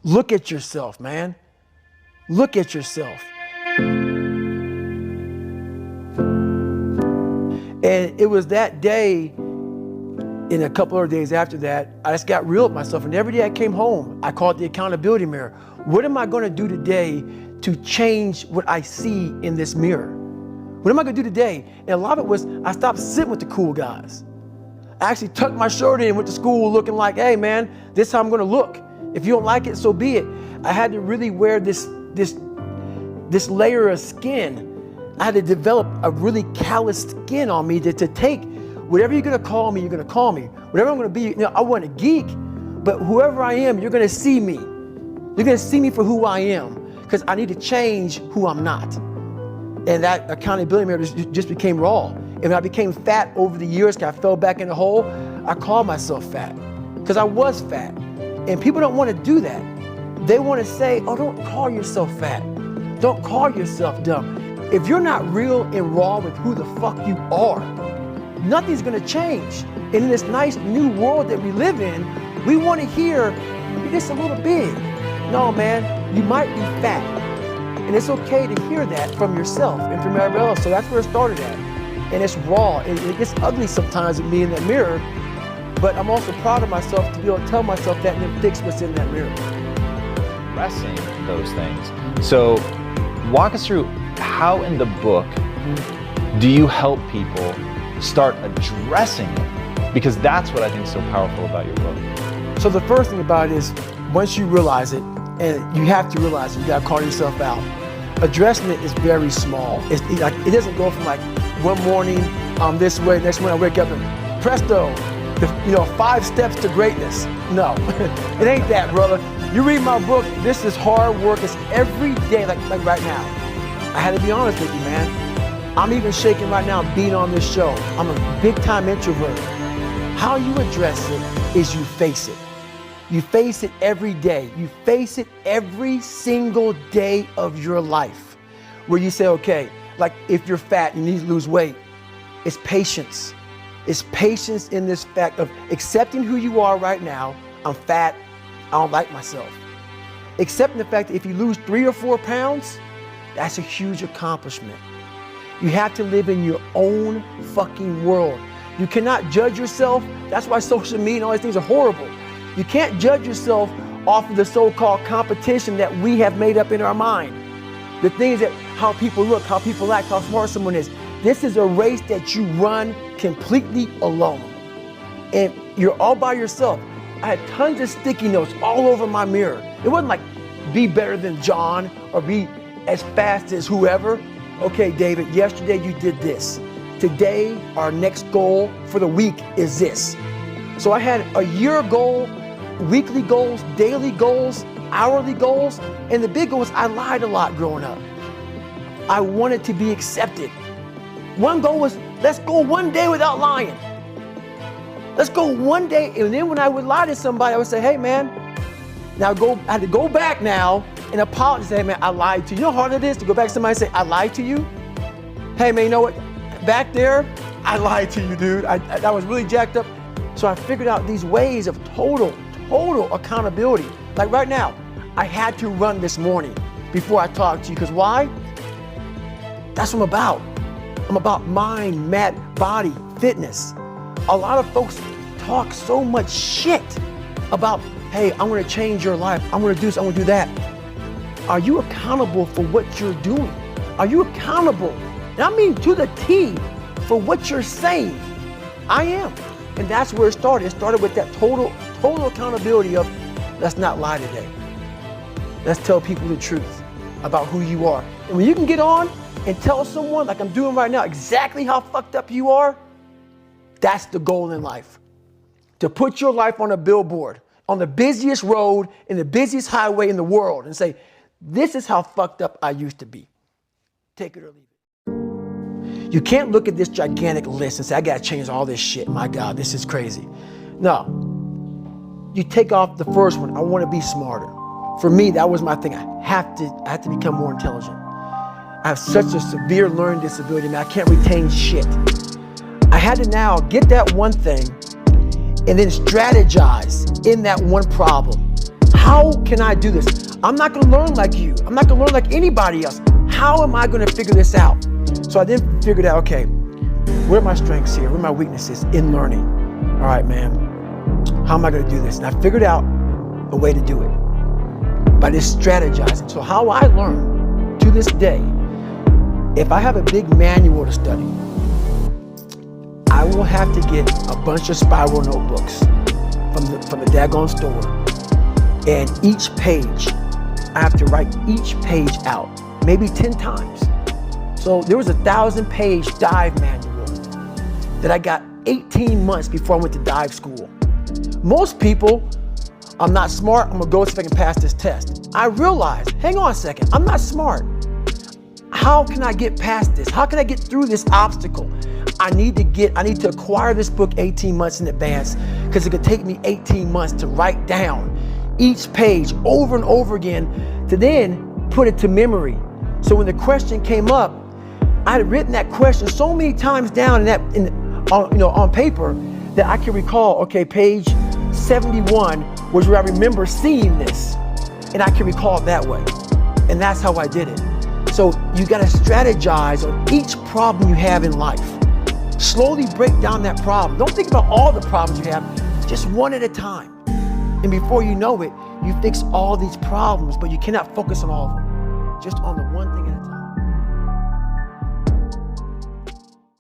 Look at yourself, man. Look at yourself. And it was that day, and a couple of days after that, I just got real with myself. And every day I came home, I called the accountability mirror. What am I going to do today to change what I see in this mirror? What am I going to do today? And a lot of it was I stopped sitting with the cool guys. I actually tucked my shirt in and went to school looking like, hey man, this is how I'm going to look. If you don't like it, so be it. I had to really wear this layer of skin. I had to develop a really callous skin on me to take whatever you're going to call me, you're going to call me. Whatever I'm going to be, I wasn't a geek, but whoever I am, you're going to see me. You're going to see me for who I am, because I need to change who I'm not. And that accountability mirror just became raw. And when I became fat over the years, because I fell back in the hole, I called myself fat, because I was fat. And people don't want to do that. They want to say, oh, don't call yourself fat. Don't call yourself dumb. If you're not real and raw with who the fuck you are, nothing's gonna change. And in this nice new world that we live in, we want to hear, you're just a little big. No, man, you might be fat. And it's okay to hear that from yourself and from everybody else. So that's where it started at. And it's raw. And it gets ugly sometimes with me in that mirror. But I'm also proud of myself to be able to tell myself that and then fix what's in that mirror. Addressing those things. So walk us through how in the book do you help people start addressing it? Because that's what I think is so powerful about your book. So the first thing about it is, once you realize it, and you have to realize it, you gotta call yourself out. Addressing it is very small. It doesn't go from like one morning I'm this way, next morning I wake up and presto, 5 steps to greatness. No, it ain't that, brother. You read my book, this is hard work. It's every day, like right now. I had to be honest with you, man. I'm even shaking right now being on this show. I'm a big time introvert. How you address it is you face it. You face it every day. You face it every single day of your life. Where you say, okay, like if you're fat and you need to lose weight, it's patience. It's patience in this fact of accepting who you are right now. I'm fat, I don't like myself. Accepting the fact that if you lose 3 or 4 pounds, that's a huge accomplishment. You have to live in your own fucking world. You cannot judge yourself. That's why social media and all these things are horrible. You can't judge yourself off of the so-called competition that we have made up in our mind. The things that, how people look, how people act, how smart someone is. This is a race that you run completely alone. And you're all by yourself. I had tons of sticky notes all over my mirror. It wasn't like, be better than John or be as fast as whoever. Okay, David, yesterday you did this. Today, our next goal for the week is this. So I had a year goal, weekly goals, daily goals, hourly goals, and the big goal was I lied a lot growing up. I wanted to be accepted. One goal was, let's go one day without lying. Let's go one day, and then when I would lie to somebody, I would say, hey man, now I had to go back now and apologize, say, hey man, I lied to you. You know how hard it is to go back to somebody and say, I lied to you? Hey man, you know what? Back there, I lied to you, dude. I was really jacked up. So I figured out these ways of total accountability. Like right now, I had to run this morning before I talked to you, because why? That's what I'm about. I'm about mind, body, fitness. A lot of folks talk so much shit about, hey, I'm gonna change your life. I'm gonna do this, I'm gonna do that. Are you accountable for what you're doing? Are you accountable? And I mean to the T for what you're saying. I am. And that's where it started. It started with that total accountability of, let's not lie today. Let's tell people the truth about who you are. And when you can get on and tell someone, like I'm doing right now, exactly how fucked up you are, that's the goal in life. To put your life on a billboard, on the busiest road, in the busiest highway in the world, and say, this is how fucked up I used to be. Take it or leave it. You can't look at this gigantic list and say, I gotta change all this shit. My God, this is crazy. No. You take off the first one, I wanna be smarter. For me, that was my thing. I have to become more intelligent. I have such a severe learning disability, man. I can't retain shit. I had to now get that one thing and then strategize in that one problem. how can I do this? I'm not gonna learn like you. I'm not gonna learn like anybody else. How am I gonna figure this out? So I then figured out, okay, where are my strengths here? Where are my weaknesses in learning? All right, man, how am I gonna do this? And I figured out a way to do it by just strategizing. So how I learn to this day, if I have a big manual to study, I will have to get a bunch of spiral notebooks from the daggone store. And each page, I have to write each page out, maybe 10 times. So there was a 1,000-page dive manual that I got 18 months before I went to dive school. Most people, I'm not smart, I'm gonna go see if I can pass this test. I realized, hang on a second, I'm not smart. How can I get past this? How can I get through this obstacle? I need to acquire this book 18 months in advance, because it could take me 18 months to write down each page over and over again to then put it to memory. So when the question came up, I had written that question so many times down on paper that I can recall, okay, page 71 was where I remember seeing this, and I can recall it that way. And that's how I did it. So you gotta strategize on each problem you have in life. Slowly break down that problem. Don't think about all the problems you have, just one at a time. And before you know it, you fix all these problems, but you cannot focus on all of them. Just on the one thing